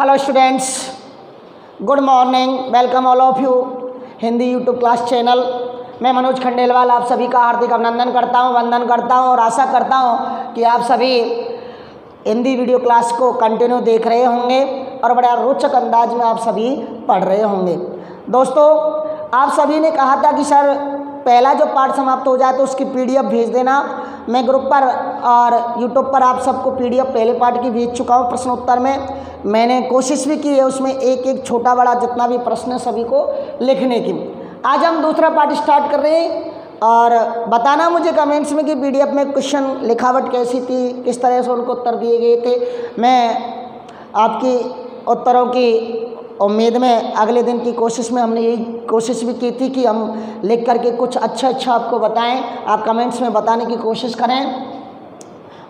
Hello students, good morning, welcome all of you Hindi YouTube class channel. मैं मनोज खंडेलवाल आप सभी का हार्दिक अभिनंदन करता हूं, वंदन करता हूं और आशा करता हूं कि आप सभी हिंदी वीडियो क्लास को कंटिन्यू देख रहे होंगे और बड़ा रोचक अंदाज में आप सभी पढ़ रहे होंगे। दोस्तों, आप सभी ने कहा था कि सर पहला जो पार्ट समाप्त हो जाए तो उसकी पीडीएफ भेज देना। मैं ग्रुप पर और यूट्यूब पर आप सबको पीडीएफ पहले पार्ट की भेज चुका हूँ। प्रश्न उत्तर में मैंने कोशिश भी की है उसमें एक एक छोटा बड़ा जितना भी प्रश्न है सभी को लिखने की। आज हम दूसरा पार्ट स्टार्ट कर रहे हैं और बताना मुझे कमेंट्स में कि पीडीएफ में क्वेश्चन लिखावट कैसी थी, किस तरह से उनको उत्तर दिए गए थे। मैं आपकी उत्तरों की उम्मीद में अगले दिन की कोशिश में हमने यही कोशिश भी की थी कि हम लिख करके कुछ अच्छा आपको बताएं। आप कमेंट्स में बताने की कोशिश करें।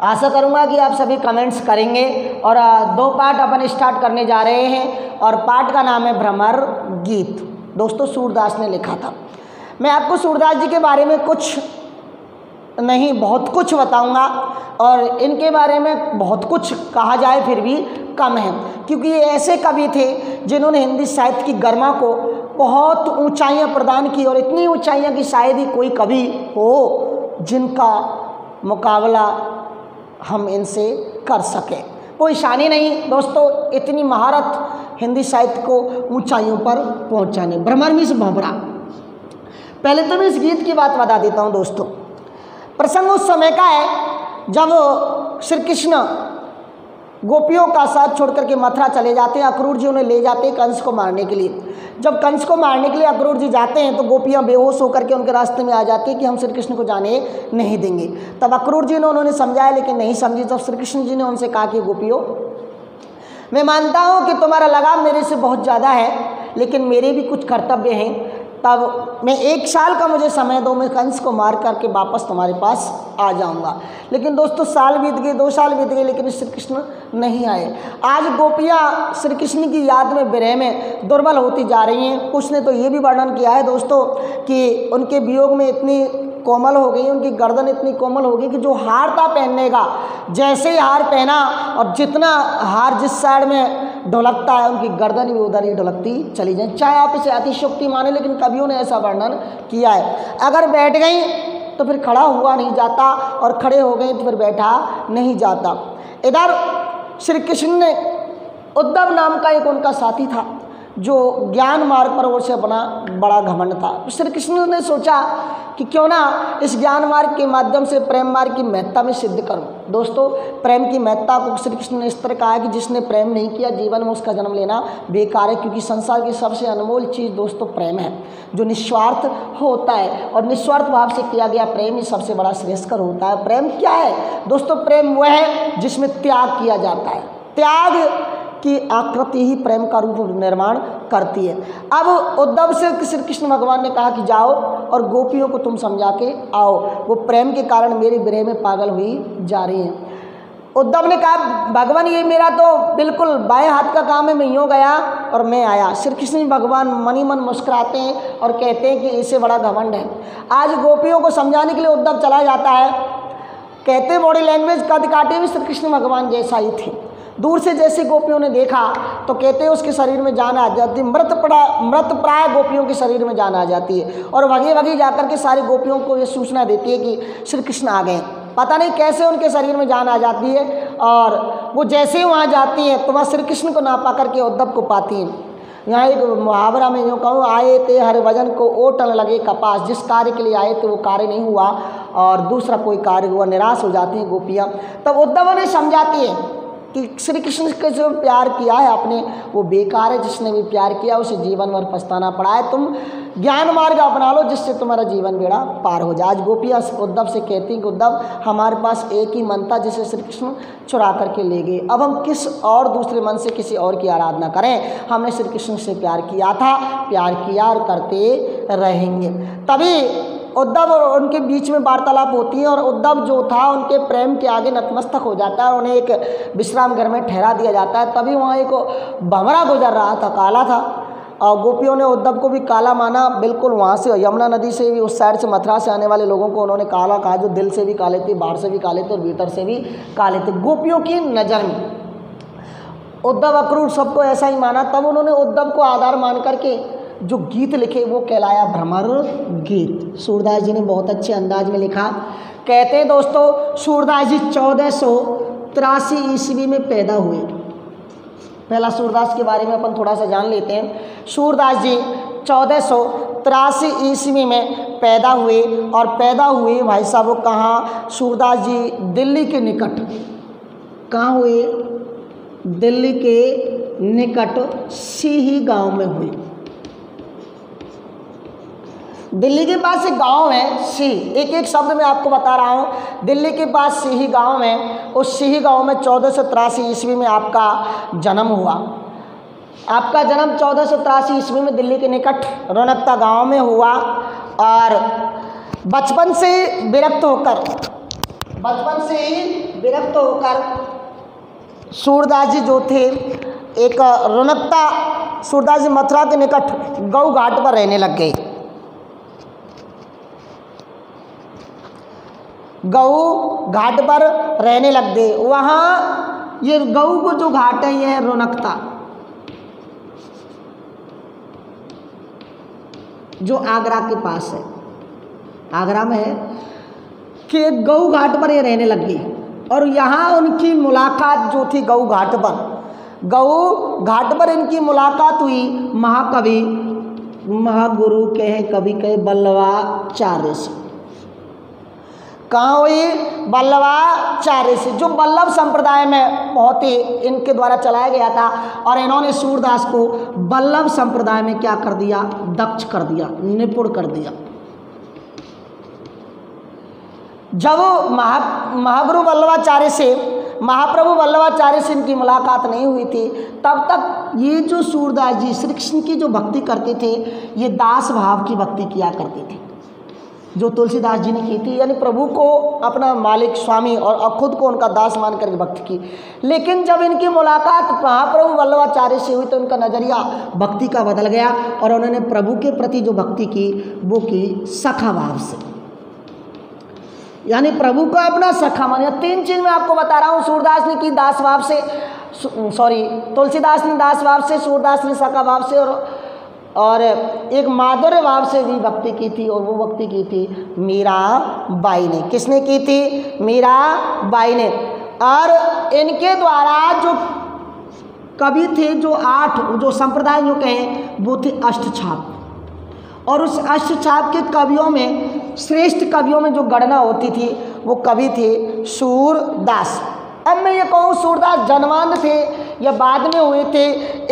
आशा करूंगा कि आप सभी कमेंट्स करेंगे। और दो पार्ट अपन स्टार्ट करने जा रहे हैं और पार्ट का नाम है भ्रमर गीत। दोस्तों, सूरदास ने लिखा था। मैं आपको सूरदास जी के बारे में कुछ नहीं बहुत कुछ बताऊंगा और इनके बारे में बहुत कुछ कहा जाए फिर भी कम है, क्योंकि ये ऐसे कवि थे जिन्होंने हिंदी साहित्य की गरिमा को बहुत ऊंचाइयां प्रदान की और इतनी ऊंचाइयां कि शायद ही कोई कवि हो जिनका मुकाबला हम इनसे कर सकें। कोई शानी नहीं दोस्तों, इतनी महारत हिंदी साहित्य को ऊंचाइयों पर पहुंचाने। भ्रमर मीन्स भंवरा। पहले तो मैं इस गीत की बात बता देता हूं दोस्तों। प्रसंग उस समय का है जब श्री कृष्ण गोपियों का साथ छोड़कर के मथुरा चले जाते हैं। अक्रूर जी उन्हें ले जाते हैं कंस को मारने के लिए। जब कंस को मारने के लिए अक्रूर जी जाते हैं तो गोपियां बेहोश होकर के उनके रास्ते में आ जाती है कि हम श्री कृष्ण को जाने नहीं देंगे। तब अक्रूर जी ने उन्होंने समझाया लेकिन नहीं समझी। तब श्री कृष्ण जी ने उनसे कहा कि गोपियों, मैं मानता हूँ कि तुम्हारा लगाव मेरे से बहुत ज़्यादा है, लेकिन मेरे भी कुछ कर्तव्य हैं। तब मैं 1 साल का मुझे समय दो, मैं कंस को मार करके वापस तुम्हारे पास आ जाऊंगा। लेकिन दोस्तों साल बीत गए, 2 साल बीत गए, लेकिन श्री कृष्ण नहीं आए। आज गोपियाँ श्री कृष्ण की याद में विरह में दुर्बल होती जा रही हैं। कुछ ने तो ये भी वर्णन किया है दोस्तों कि उनके वियोग में इतनी कोमल हो गई, उनकी गर्दन इतनी कोमल हो गई कि जो हार था पहनने का, जैसे ही हार पहना और जितना हार जिस साइड में ढुलकता है उनकी गर्दन भी उधर ही ढुलकती चली जाए। चाहे आप इसे अतिशयोक्ति माने, लेकिन कवियों ने ऐसा वर्णन किया है। अगर बैठ गई तो फिर खड़ा हुआ नहीं जाता और खड़े हो गए तो फिर बैठा नहीं जाता। इधर श्री कृष्ण ने उद्धव नाम का एक उनका साथी था जो ज्ञान मार्ग पर ओर से अपना बड़ा घमंड था। श्री कृष्ण ने सोचा कि क्यों ना इस ज्ञान मार्ग के माध्यम से प्रेम मार्ग की महत्ता में सिद्ध करूं। दोस्तों, प्रेम की महत्ता को श्री कृष्ण ने इस तरह कहा है कि जिसने प्रेम नहीं किया जीवन में उसका जन्म लेना बेकार है, क्योंकि संसार की सबसे अनमोल चीज़ दोस्तों प्रेम है, जो निस्वार्थ होता है और निस्वार्थ भाव से किया गया प्रेम ही सबसे बड़ा श्रेष्ठकर होता है। प्रेम क्या है दोस्तों? प्रेम वह है जिसमें त्याग किया जाता है। त्याग की आकृति ही प्रेम का रूप निर्माण करती है। अब उद्धव से श्री कृष्ण भगवान ने कहा कि जाओ और गोपियों को तुम समझा के आओ, वो प्रेम के कारण मेरे विरह में पागल हुई जा रही हैं। उद्धव ने कहा भगवान ये मेरा तो बिल्कुल बाएं हाथ का काम है, मैं यूँ गया और मैं आया। श्री कृष्ण भगवान मनी मन मुस्कुराते हैं और कहते हैं कि इससे बड़ा घमंड है। आज गोपियों को समझाने के लिए उद्धव चला जाता है। कहते बॉडी लैंग्वेज कद काटे भी श्री कृष्ण भगवान जैसा ही थे। दूर से जैसे गोपियों ने देखा तो कहते हैं उसके शरीर में जान आ जाती है। मृत प्राय गोपियों के शरीर में जान आ जाती है और भगे भगे जाकर के सारी गोपियों को ये सूचना देती है कि श्री कृष्ण आ गए। पता नहीं कैसे उनके शरीर में जान आ जाती है और वो जैसे ही वहाँ जाती हैं तो वहाँ श्री कृष्ण को ना पा करके उद्धव को पाती हैं। यहाँ एक मुहावरा में यूँ कहूँ, आए थे हर वजन को ओटन लगे कपास। जिस कार्य के लिए आए थे वो कार्य नहीं हुआ और दूसरा कोई कार्य हुआ, निराश हो जाती हैं गोपियाँ। तब उद्धव ने समझाती है कि श्री कृष्ण के जो प्यार किया है आपने वो बेकार है। जिसने भी प्यार किया उसे जीवन भर पछताना पड़ा है। तुम ज्ञान मार्ग अपना लो जिससे तुम्हारा जीवन बेड़ा पार हो जाए। आज गोपियाँ उद्धव से कहती हैं कि उद्धव हमारे पास एक ही मन था जिसे श्री कृष्ण चुरा करके ले गए। अब हम किस और दूसरे मन से किसी और की आराधना करें? हमने श्री कृष्ण से प्यार किया था, प्यार किया और करते रहेंगे। तभी उद्धव और उनके बीच में वार्तालाप होती है और उद्धव जो था उनके प्रेम के आगे नतमस्तक हो जाता है और उन्हें एक विश्राम घर में ठहरा दिया जाता है। तभी वहाँ एक भंवरा गुजर रहा था, काला था और गोपियों ने उद्धव को भी काला माना। बिल्कुल वहाँ से यमुना नदी से भी उस साइड से मथुरा से आने वाले लोगों को उन्होंने काला कहा, जो दिल से भी काले थे, बाहर से भी काले थे और भीतर से भी काले थे गोपियों की नज़र में। उद्धव अक्रूर सबको ऐसा ही माना, तब उन्होंने उद्धव को आधार मान करके जो गीत लिखे वो कहलाया भ्रमर गीत। सूरदास जी ने बहुत अच्छे अंदाज में लिखा। कहते हैं दोस्तों सूरदास जी 1483 ईस्वी में पैदा हुए। पहला सूरदास के बारे में अपन थोड़ा सा जान लेते हैं। सूरदास जी 1483 ईस्वी में पैदा हुए, और पैदा हुए भाई साहब वो कहाँ, सूरदास जी दिल्ली के निकट। कहाँ हुए? दिल्ली के निकट सीही गांव में हुए। दिल्ली के पास एक गांव है सी, एक एक शब्द मैं आपको बता रहा हूँ। दिल्ली के पास सीही गांव में, उस सीही गांव में 1483 ईस्वी में आपका जन्म हुआ। आपका जन्म 1483 ईस्वी में दिल्ली के निकट रौनकता गांव में हुआ। और बचपन से विरक्त होकर सूरदास जी जो थे, एक रौनकता, सूरदास जी मथुरा के निकट गऊ घाट पर रहने लग गए। गऊ घाट पर रहने लग गए। वहाँ ये गऊ को जो घाट है ये है रौनकता, जो आगरा के पास है, आगरा में है कि गऊ घाट पर ये रहने लग गई। और यहाँ उनकी मुलाकात जो थी गऊ घाट पर इनकी मुलाकात हुई महाकवि महागुरु कहे कवि कहे वल्लभाचार्य से। कहाँ हुई? वल्लभाचार्य से, जो वल्लभ संप्रदाय में बहुत ही इनके द्वारा चलाया गया था। और इन्होंने सूरदास को वल्लभ संप्रदाय में क्या कर दिया? दक्ष कर दिया, निपुण कर दिया। जब महागुरु वल्लभाचार्य से, महाप्रभु वल्लभाचार्य से इनकी मुलाकात नहीं हुई थी, तब तक ये जो सूरदास जी श्री कृष्ण की जो भक्ति करते थे, ये दास भाव की भक्ति किया करते थे, जो तुलसीदास जी ने की थी। यानी प्रभु को अपना मालिक स्वामी और खुद को उनका दास मान करके भक्ति की। लेकिन जब इनकी मुलाकात महाप्रभु वल्लभाचार्य से हुई तो उनका नज़रिया भक्ति का बदल गया, और उन्होंने प्रभु के प्रति जो भक्ति की वो की सखा भाव से, यानी प्रभु को अपना सखा माना। 3 चीज़ मैं आपको बता रहा हूँ। सूरदास ने की दास भाव से, तुलसीदास ने दास भाव से, सूरदास ने सखा भाव से, और एक माधुर्य भाव से भी भक्ति की थी। और वो भक्ति की थी मीराबाई ने। किसने की थी? मीराबाई ने। और इनके द्वारा जो कवि थे, जो 8 जो संप्रदाय जो कहें वो थे अष्टछाप। और उस अष्टछाप के कवियों में, श्रेष्ठ कवियों में जो गणना होती थी वो कवि थे सूरदास। अब मैं ये कहूँ सूरदास जन्मांध थे या बाद में हुए थे,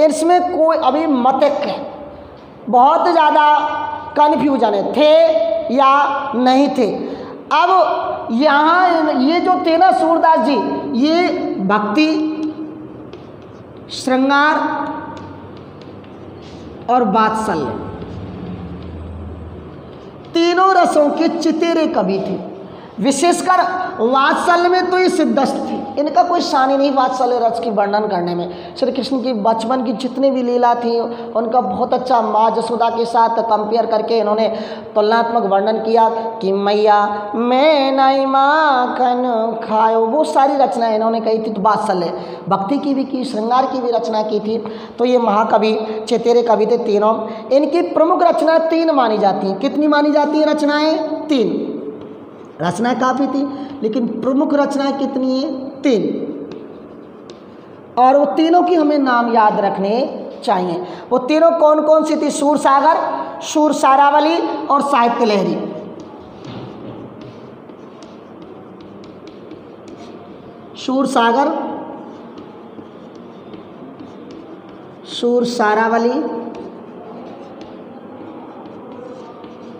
इसमें कोई अभी मतक है, बहुत ज़्यादा कन्फ्यूजन है, थे या नहीं थे। अब यहाँ ये जो थे ना सूरदास जी, ये भक्ति, श्रृंगार और वात्सल्य, तीनों रसों के चितेरे कवि थे। विशेषकर वात्सल्य में तो ये सिद्धस्त थे, इनका कोई शानी नहीं वात्सल्य रस की वर्णन करने में। श्री कृष्ण की बचपन की जितनी भी लीला थी उनका बहुत अच्छा माँ जसोदा के साथ कंपेयर करके इन्होंने तुलनात्मक वर्णन किया कि मैया मैं नहीं माखन खायो, वो सारी रचनाएं इन्होंने कही थी। तो वात्सल्य भक्ति की भी की, श्रृंगार की भी रचना की थी। तो ये महाकवि चितेरे कवि थे तीनों। इनकी प्रमुख रचना 3 मानी जाती हैं। कितनी मानी जाती है रचनाएं? 3 रचनाएं काफ़ी थी, लेकिन प्रमुख रचनाएं कितनी है? 3। और वो तीनों की हमें नाम याद रखने चाहिए। वो तीनों कौन कौन सी थी? सूरसागर, सूरसारावली और साहित्य लहरी। सूरसागर, सूरसारावली,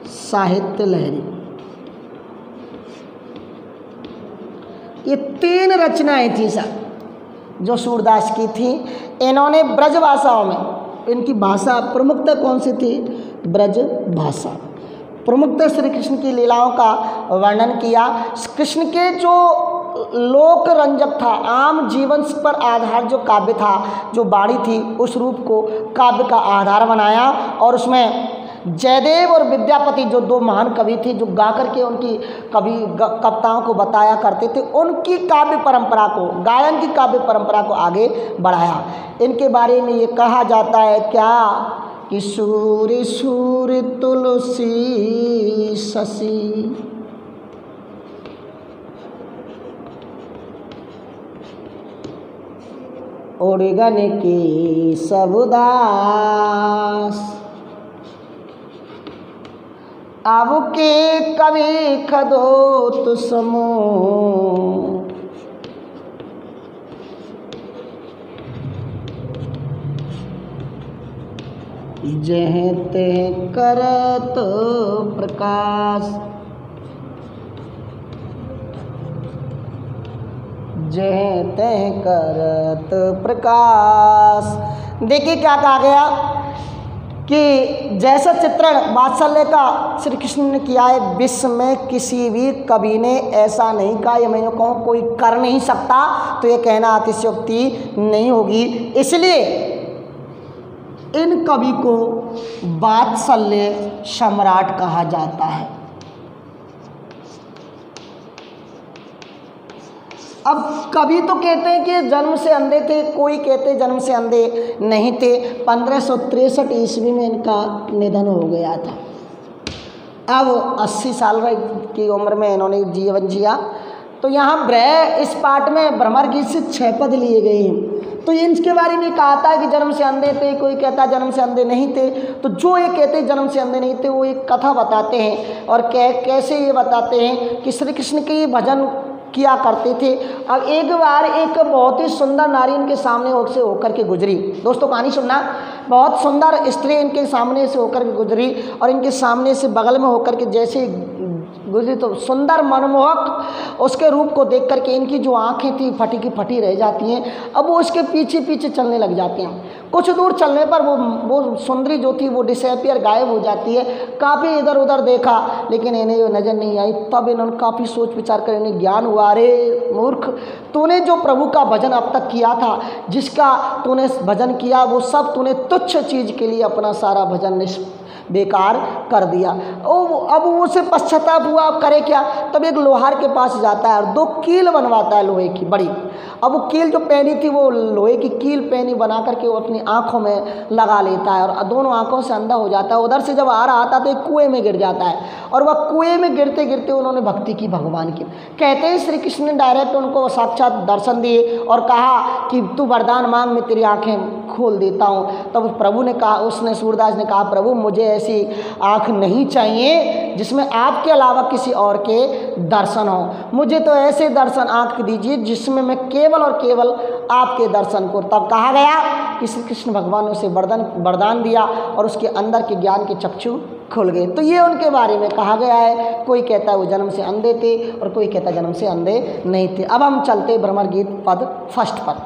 साहित्य लहरी, ये 3 रचनाएं थी सर जो सूरदास की थी। इन्होंने ब्रज भाषाओं में, इनकी भाषा प्रमुखतः कौन सी थी? ब्रज भाषा। प्रमुखतः श्री कृष्ण की लीलाओं का वर्णन किया। कृष्ण के जो लोक रंजक था, आम जीवन पर आधार जो काव्य था, जो वाणी थी, उस रूप को काव्य का आधार बनाया और उसमें जयदेव और विद्यापति जो दो महान कवि थे, जो गा करके उनकी कविताओं को बताया करते थे, उनकी काव्य परंपरा को, गायन की काव्य परंपरा को आगे बढ़ाया। इनके बारे में ये कहा जाता है क्या कि सूर्य सूर्य तुलसी शशि, उड़गन की सबुदास, अब के कवि खदोत समूह, जह तह करत प्रकाश, जह तह करत प्रकाश। देखिए क्या कहा गया कि जैसा चित्रण वात्सल्य का श्री कृष्ण ने किया है, विश्व में किसी भी कवि ने ऐसा नहीं कहा, ये मैं कहूँ कोई कर नहीं सकता, तो ये कहना अतिशयोक्ति नहीं होगी। इसलिए इन कवि को वात्सल्य सम्राट कहा जाता है। अब कवि तो कहते हैं कि जन्म से अंधे थे, कोई कहते जन्म से अंधे नहीं थे। 1563 ईस्वी में इनका निधन हो गया था। अब 80 साल की उम्र में इन्होंने जीवन जिया। तो यहाँ ब्रह इस पाठ में भ्रमर गीत से 6 पद लिए गए हैं। तो इनके बारे में कहा था कि जन्म से अंधे थे, कोई कहता जन्म से अंधे नहीं थे। तो जो ये कहते जन्म से अंधे नहीं थे, वो एक कथा बताते हैं और कैसे ये बताते हैं कि श्री कृष्ण के ये भजन किया करते थे। अब एक बार एक बहुत ही सुंदर नारी इनके सामने से होकर के गुजरी। दोस्तों कहानी सुनना, बहुत सुंदर स्त्री इनके सामने से होकर के गुजरी और इनके सामने से बगल में होकर के जैसे गुजरी तो सुंदर मनमोहक उसके रूप को देख करके इनकी जो आंखें थी फटी की फटी रह जाती हैं। अब वो उसके पीछे पीछे चलने लग जाते हैं। कुछ दूर चलने पर वो सुंदरी जो थी वो डिसअपियर गायब हो जाती है। काफ़ी इधर उधर देखा लेकिन इन्हें वो नज़र नहीं आई। तब इन्होंने काफ़ी सोच विचार कर इन्हें ज्ञान हुआ, अरे मूर्ख, तूने जो प्रभु का भजन अब तक किया था, जिसका तूने भजन किया वो सब तूने तुच्छ चीज़ के लिए अपना सारा भजन बेकार कर दिया। अब वो उसे पश्चाताप हुआ, अब करे क्या। तब एक लोहार के पास जाता है और 2 कील बनवाता है लोहे की बड़ी। अब वो कील जो पहनी थी वो लोहे की कील पहनी बना करके वो अपनी आँखों में लगा लेता है और दोनों आँखों से अंधा हो जाता है। उधर से जब आ रहा था तो एक कुएं में गिर जाता है और वह कुएं में गिरते गिरते उन्होंने भक्ति की भगवान की। कहते हैं श्री कृष्ण ने डायरेक्ट उनको साक्षात दर्शन दिए और कहा कि तू वरदान मांग, मैं तेरी आँखें खोल देता हूँ। तब प्रभु ने कहा, उसने सूरदास ने कहा, प्रभु मुझे ऐसी आँख नहीं चाहिए जिसमें आपके अलावा किसी और के दर्शन हो। मुझे तो ऐसे दर्शन आँख दीजिए जिसमें मैं केवल और केवल आपके दर्शन को। तब कहा गया कि श्री कृष्ण भगवान ने उसे वरदान दिया और उसके अंदर के ज्ञान के चक्षु खुल गए। तो ये उनके बारे में कहा गया है। कोई कहता है वो जन्म से अंधे थे और कोई कहता जन्म से अंधे नहीं थे। अब हम चलते भ्रमर गीत पद फर्स्ट पर।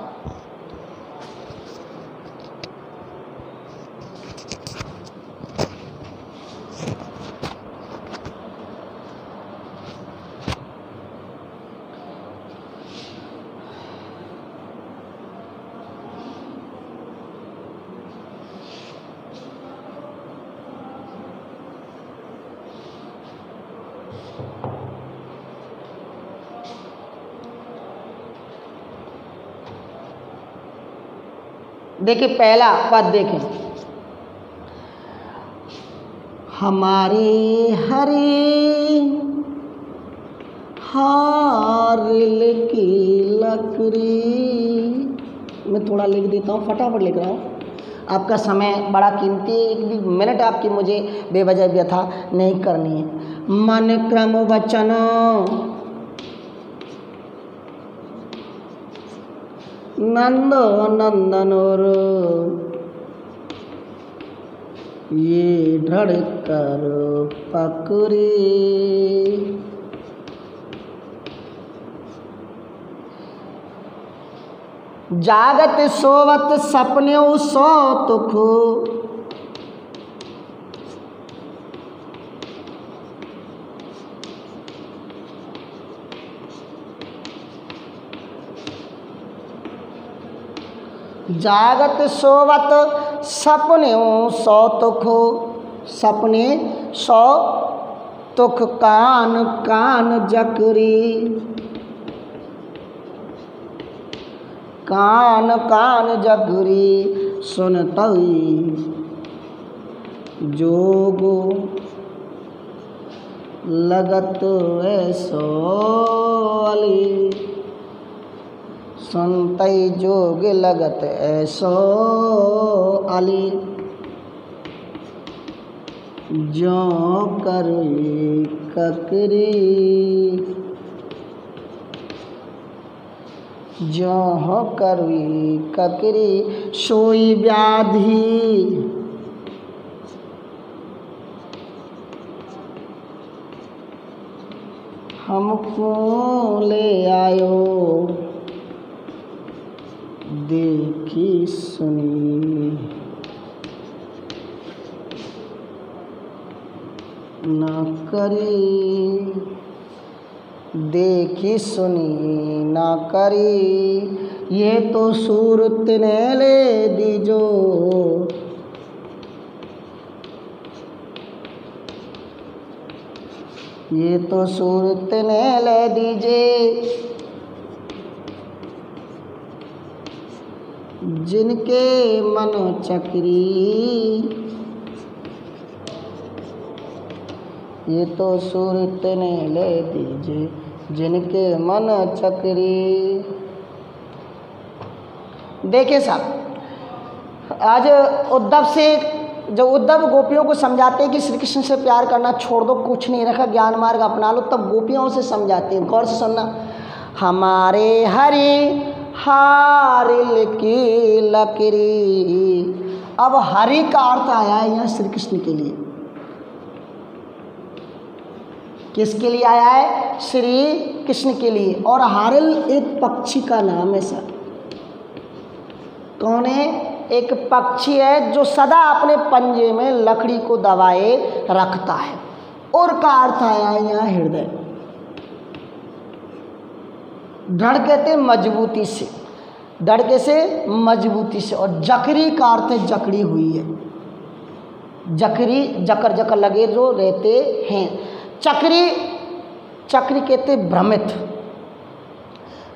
देखिए पहला पद देखें, हमारे हरे हारिल की लकड़ी। मैं थोड़ा लिख देता हूँ, फटाफट लिख रहा हूँ, आपका समय बड़ा कीमती है। एक भी मिनट आपकी मुझे बेवजह व्यथा नहीं करनी है। मन क्रम वचन नंदो नंदन और ये ढड़ कर पकड़े। जागत सोवत सपने सो तुखो, जागत सोवत सपने सो तुखो, सपने सौ तुख कान कान जकरी, कान कान जकरी सुनतई जोग लगत ऐसो अली, सुनतई जोग लगत ऐसो अली, जो करी ककरी, जो करी ककरी सोई व्याधि, हमको ले आयो देखी सुनी न करी, देखी सुनी न करी, ये तो सूरत ने ले दीजो, ये तो सूरत ने ले दीजिए, जिनके मन चक्री, ये तो सूरत ने ले दीजिए, जिनके मन चक्री। देखिए साहब, आज उद्धव से जब उद्धव गोपियों को समझाते हैं कि श्री कृष्ण से प्यार करना छोड़ दो, कुछ नहीं रखा, ज्ञान मार्ग अपना लो, तब गोपियों से समझाते हैं। गौर से सुनना, हमारे हरि हारिल की लकड़ी। अब हरि का अर्थ आया है यहाँ श्री कृष्ण के लिए। किसके लिए आया है? श्री कृष्ण के लिए। और हारिल एक पक्षी का नाम है सर। कौन है? एक पक्षी है जो सदा अपने पंजे में लकड़ी को दबाए रखता है। और का अर्थ आया है यहाँ हृदय। दृढ़ कहते मजबूती से, दृढ़ कैसे? मजबूती से। और जकरी का अर्थ है जकड़ी हुई है। जकरी, जकर जकर लगे जो रहते हैं। चक्री, चक्री कहते भ्रमित।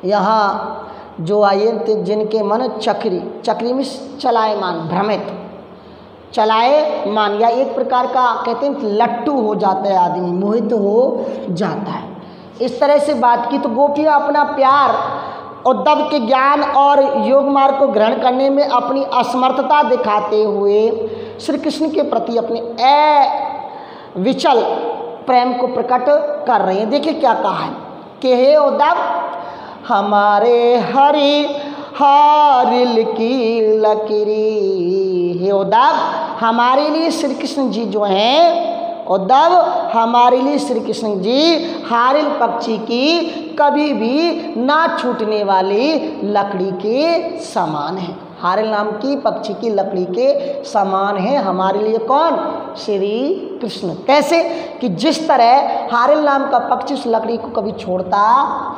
यहाँ जो आए थे जिनके मन चक्री, चक्री में चलायमान, भ्रमित, चलायमान, या एक प्रकार का कहते हैं लट्टू हो जाता है आदमी, मोहित हो जाता है। इस तरह से बात की तो गोपियाँ अपना प्यार उद्धव के ज्ञान और योग मार्ग को ग्रहण करने में अपनी असमर्थता दिखाते हुए श्री कृष्ण के प्रति अपने अविचल प्रेम को प्रकट कर रहे हैं। देखिए क्या कहा है कि हे उद्धव, हमारे हरि हारिल की लकीरी। हे उद्धव, हमारे लिए श्री कृष्ण जी जो हैं, उद्धव हमारे लिए श्री कृष्ण जी हारिल पक्षी की कभी भी ना छूटने वाली लकड़ी के समान है। हारिल नाम की पक्षी की लकड़ी के समान है हमारे लिए। कौन? श्री कृष्ण। कैसे? कि जिस तरह हारिल नाम का पक्षी उस लकड़ी को कभी छोड़ता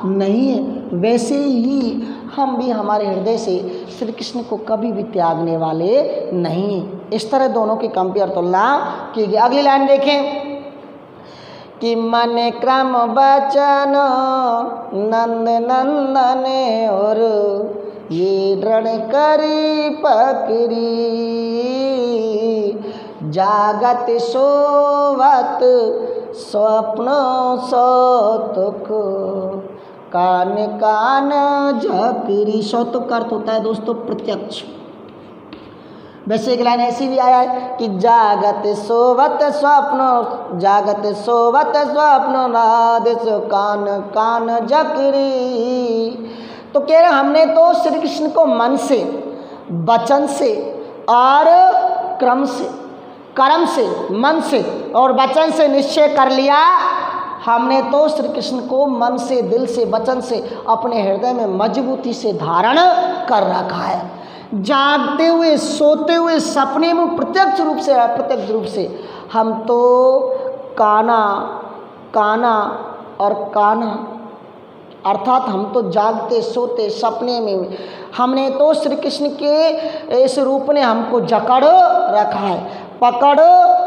नहीं है, वैसे ही हम भी हमारे हृदय से श्री कृष्ण को कभी भी त्यागने वाले नहीं। इस तरह दोनों की कंपेयर तुलना की गई। अगली लाइन देखें कि मन क्रम बचन नंद नंदन और ये दृढ़ करी पकड़ी, जागत सोवत स्वप्न सौतुक कान कान झकरी। सौतुक का अर्थ होता है दोस्तों प्रत्यक्ष। वैसे एक लाइन ऐसी भी आया है कि जागत सोवत स्वप्न, जागत सोवत स्वप्न नादेश कान कान झकरी। तो कह रहे हमने तो श्री कृष्ण को मन से, वचन से और क्रम से, कर्म से, मन से और वचन से निश्चय कर लिया। हमने तो श्री कृष्ण को मन से, दिल से, वचन से अपने हृदय में मजबूती से धारण कर रखा है। जागते हुए, सोते हुए, सपने में, प्रत्यक्ष रूप से, अप्रत्यक्ष रूप से हम तो काना, काना और काना, अर्थात हम तो जागते, सोते, सपने में हमने तो श्री कृष्ण के इस रूप ने हमको जकड़ रखा है। पकड़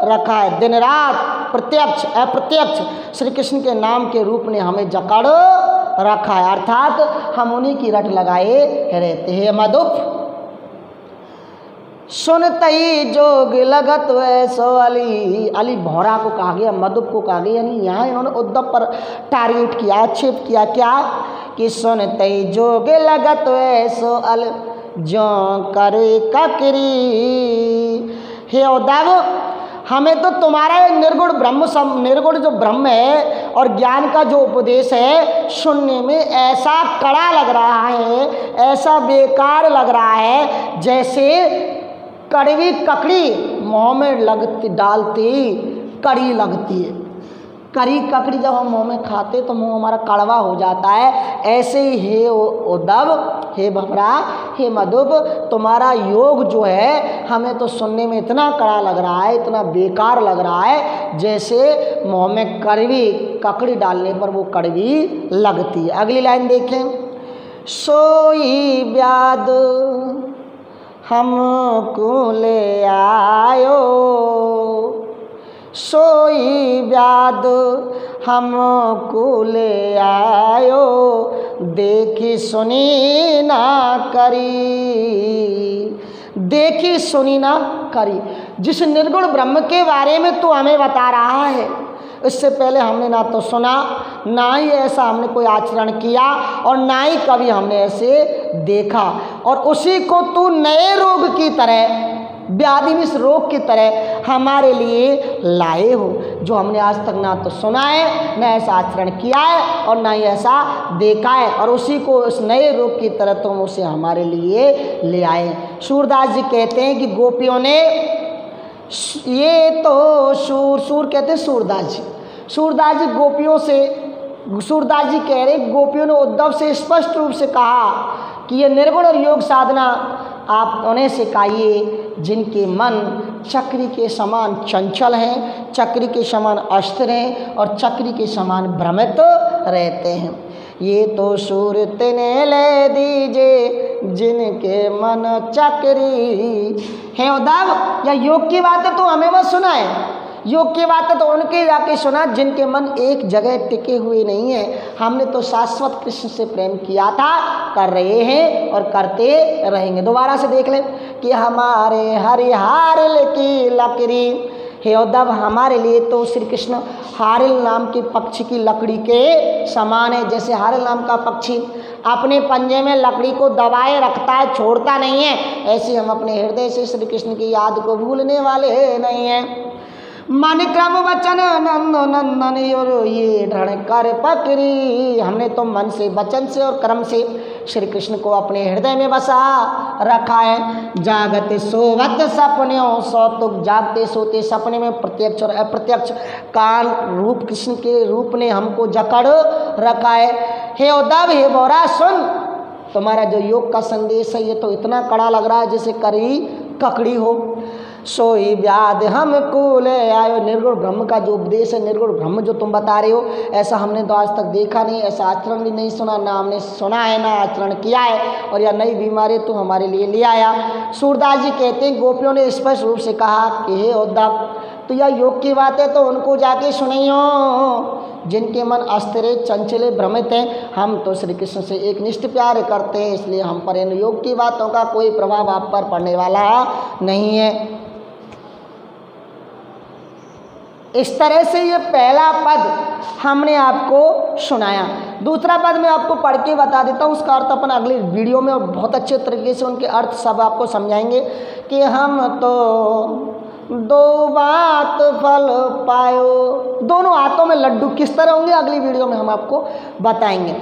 रखा है। दिन रात प्रत्यक्ष अप्रत्यक्ष श्री कृष्ण के नाम के रूप ने हमें जकड़ रखा है, अर्थात हम उन्हीं की रट लगाए रहते हैं। मधुप सुनते ही जोग लगत वैसो अली, अली भौरा को कहा गया, मधुप को कहा गया, यानी यहाँ इन्होंने उद्धव पर टारगेट किया, आक्षेप किया क्या कि सुनते ही जोग लगत वैसो अल जो करे ककरी। हे उद्धव, हमें तो तुम्हारा निर्गुण निर्गुण जो ब्रह्म है और ज्ञान का जो उपदेश है सुनने में ऐसा कड़ा लग रहा है, ऐसा बेकार लग रहा है, जैसे कड़वी ककड़ी मुँह में लगती डालती कड़ी लगती है। कड़ी ककड़ी जब हम मुँह में खाते तो मुँह हमारा कड़वा हो जाता है। ऐसे ही हे उद्धव, हे भमरा, हे मधुप, तुम्हारा योग जो है हमें तो सुनने में इतना कड़ा लग रहा है, इतना बेकार लग रहा है, जैसे मुँह में कड़वी ककड़ी डालने पर वो कड़वी लगती है। अगली लाइन देखें, सोई व्याध हमको ले आयो, सोई व्याध हमको ले आयो, देखी सुनी ना करी, देखी सुनी ना करी। जिस निर्गुण ब्रह्म के बारे में तू हमें बता रहा है, इससे पहले हमने ना तो सुना, ना ही ऐसा हमने कोई आचरण किया और ना ही कभी हमने ऐसे देखा, और उसी को तू नए रोग की तरह, व्याधि में इस रोग की तरह हमारे लिए लाए हो, जो हमने आज तक ना तो सुना है, ना ऐसा आचरण किया है और ना ही ऐसा देखा है, और उसी को इस नए रोग की तरह तुम उसे हमारे लिए ले आए। सूरदास जी कहते हैं कि गोपियों ने, ये तो सूर कहते हैं सूरदास जी, सूरदास जी गोपियों से, सूरदास जी कह रहे गोपियों ने उद्धव से स्पष्ट रूप से कहा कि ये निर्गुण और योग साधना आप उन्हें सिखाइए जिनके मन चक्री के समान चंचल हैं, चक्री के समान अस्थिर हैं और चक्री के समान भ्रमित रहते हैं। ये तो सूरत ने ले दीजिए जिनके मन चक्री। है उद्धव, या योग की बातें तो हमें मत सुनाए, योग की बातें तो उनके जाके सुना जिनके मन एक जगह टिके हुए नहीं है। हमने तो शाश्वत कृष्ण से प्रेम किया था, कर रहे हैं और करते रहेंगे। दोबारा से देख लें कि हमारे हरिहारिल की लकड़ी, हे उद्धव, हमारे लिए तो श्री कृष्ण हारिल नाम के पक्षी की लकड़ी के समान है। जैसे हारिल नाम का पक्षी अपने पंजे में लकड़ी को दबाए रखता है, छोड़ता नहीं है, ऐसे हम अपने हृदय से श्री कृष्ण की याद को भूलने वाले नहीं हैं। मन क्रम वचन नंदो नंदन और ये ढण कर पकड़ी, हमने तो मन से, वचन से और कर्म से श्री कृष्ण को अपने हृदय में बसा रखा है। जागते सोवत सपनों सौतुक, जागते सोते सपने में प्रत्यक्ष और अप्रत्यक्ष काल रूप कृष्ण के रूप ने हमको जकड़ रखा है। हे उद्धव, हे बोरा, सुन, तुम्हारा जो योग का संदेश है ये तो इतना कड़ा लग रहा है जैसे कड़ी ककड़ी हो। सोई व्याध हमको ले आयो, निर्गुण ब्रह्म का जो उपदेश है, निर्गुण ब्रह्म जो तुम बता रहे हो, ऐसा हमने तो आज तक देखा नहीं, ऐसा आचरण भी नहीं सुना, ना हमने सुना है ना आचरण किया है, और यह नई बीमारी तू हमारे लिए ले आया। सूरदास जी कहते हैं गोपियों ने स्पष्ट रूप से कहा कि हे उद्धव, तो यह योग की बात है तो उनको जाके सुनियो जिनके मन अस्थिर चंचले भ्रमित हैं। हम तो श्री कृष्ण से एक निष्ठ प्यार करते हैं, इसलिए हम पर इन योग की बातों का कोई प्रभाव आप पर पड़ने वाला नहीं है। इस तरह से ये पहला पद हमने आपको सुनाया। दूसरा पद मैं आपको पढ़ के बता देता हूँ, उसका अर्थ अपन अगले वीडियो में बहुत अच्छे तरीके से उनके अर्थ सब आपको समझाएंगे कि हम तो दो बात फल पायो, दोनों हाथों में लड्डू किस तरह होंगे अगली वीडियो में हम आपको बताएंगे।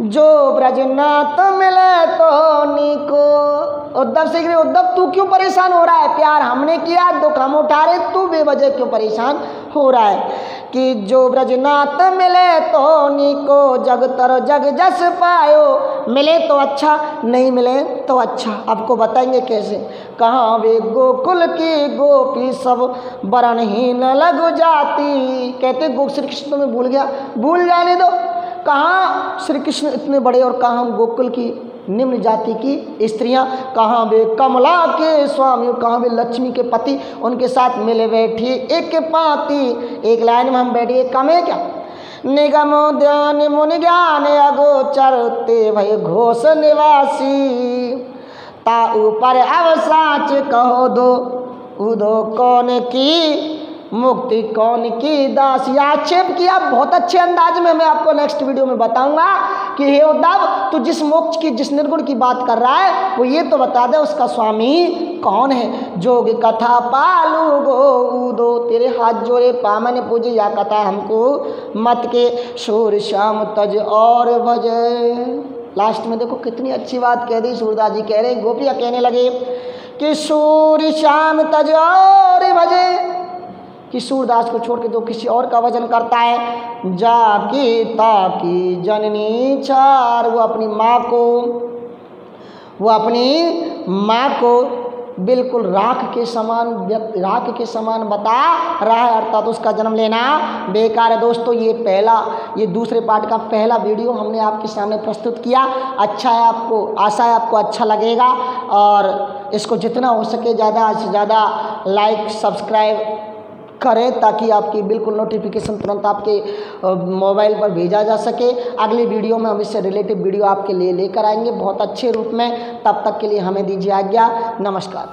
जो ब्रजनाथ मिले तो नीको, उद्धव से कह, उद्धव तू क्यों परेशान हो रहा है, प्यार हमने किया, दुख हम उठा रहे, तू बेवजह क्यों परेशान हो रहा है। कि जो ब्रजनाथ मिले तो नीको, जग तर जग जस पायो, मिले तो अच्छा, नहीं मिले तो अच्छा। आपको बताएंगे कैसे। कहाँ वे गोकुल की गोपी सब बरनहीन लग जाती, कहते गो श्री कृष्ण में भूल गया, भूल जाने दो। कहाँ श्री कृष्ण इतने बड़े और कहाँ हम गोकुल की निम्न जाति की स्त्रियां, कहाँ वे कमला के स्वामी, कहाँ वे लक्ष्मी के पति, उनके साथ मिले बैठी एक पाती। एक लाइन में हम बैठिए, कम है क्या? निगम उद्यान मुनि ज्ञान अगोचर ते भय घोष निवासी, ता ऊपर अब साच कहो दो उदो कौन की मुक्ति कौन की दासी। आक्षेप किया बहुत अच्छे अंदाज में, मैं आपको नेक्स्ट वीडियो में बताऊंगा कि हे उद्धव, तू जिस मोक्ष की, जिस निर्गुण की बात कर रहा है वो ये तो बता दे उसका स्वामी कौन है। जोग कथा पालू गो उदो, तेरे हाथ जोड़े पामन पूजे या कथा हमको मत के, सूर्य श्याम तज और भजे। लास्ट में देखो कितनी अच्छी बात कह दी, सूरदास जी कह रहे, गोपियाँ कहने लगे कि सूर्य श्याम तज और भजे, कि सूरदास को छोड़ के तो किसी और का भजन करता है। जाकी ताकी जननी चार, वो अपनी माँ को बिल्कुल राख के समान बता रहा है, अर्थात उसका जन्म लेना बेकार है। दोस्तों ये दूसरे पार्ट का पहला वीडियो हमने आपके सामने प्रस्तुत किया। अच्छा है, आपको आशा है आपको अच्छा लगेगा, और इसको जितना हो सके ज़्यादा से ज़्यादा लाइक सब्सक्राइब करें ताकि आपकी बिल्कुल नोटिफिकेशन तुरंत आपके मोबाइल पर भेजा जा सके। अगली वीडियो में हम इससे रिलेटेड वीडियो आपके लिए लेकर आएंगे बहुत अच्छे रूप में। तब तक के लिए हमें दीजिए आज्ञा। नमस्कार।